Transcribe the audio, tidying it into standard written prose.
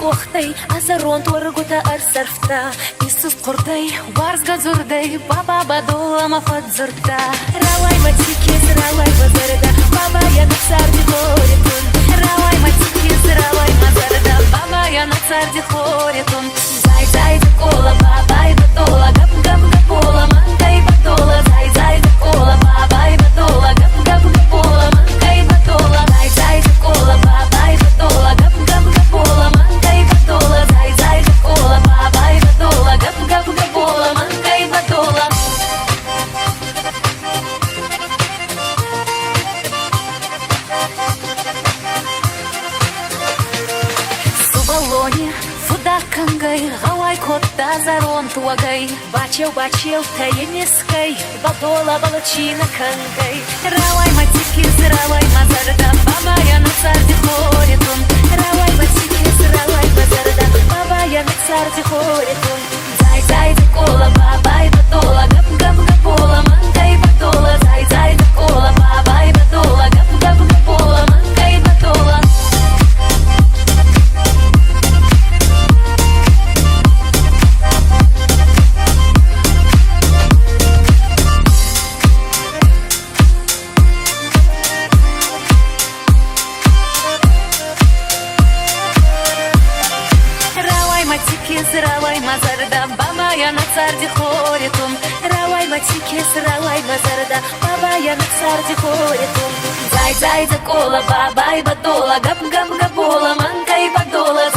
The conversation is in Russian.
кохтай, азарон торгута арсарфта, Иисус кордай, варзга зурдай, баба бадола мафадзурта. Равай матикис, равай базарда, баба я на царди хоритун. Равай матикис, равай мазарда, баба я на царди хоритун. Зай, зай, кола, баба и батола, гап, гап, гапола, манка и батола. Зай, зай, кола, баба и батола, гап, гап, гапола, манка и батола. Зай, зай, кола, баба и батола, гап, гап, гапола, манка и батола. Зай, зай, кола, баба и батола, гап, гап, гапола, манка и батола. Субалоне, фудакангай, гавай котта зарон туагай. Бачил, бачил, таенескай, батола балачина кангай. Равай матикис, равай мазарда, баба я на царди хоритун. Равай матикис, равай мазарда, баба я на царди хоритун. Зай, зай, кола, баба и батола, гап, гап, гапола, манка и батола. Зай, зай, кола, баба и батола, гап, гап, гапола, манка и батола. Равай мазарда, баба я на царди хоритун. Равай матикис, равай мазарда, баба я на царди хоритун. Зай, зай, кола, баба и батола, гап, гап, гапола, манка и батола.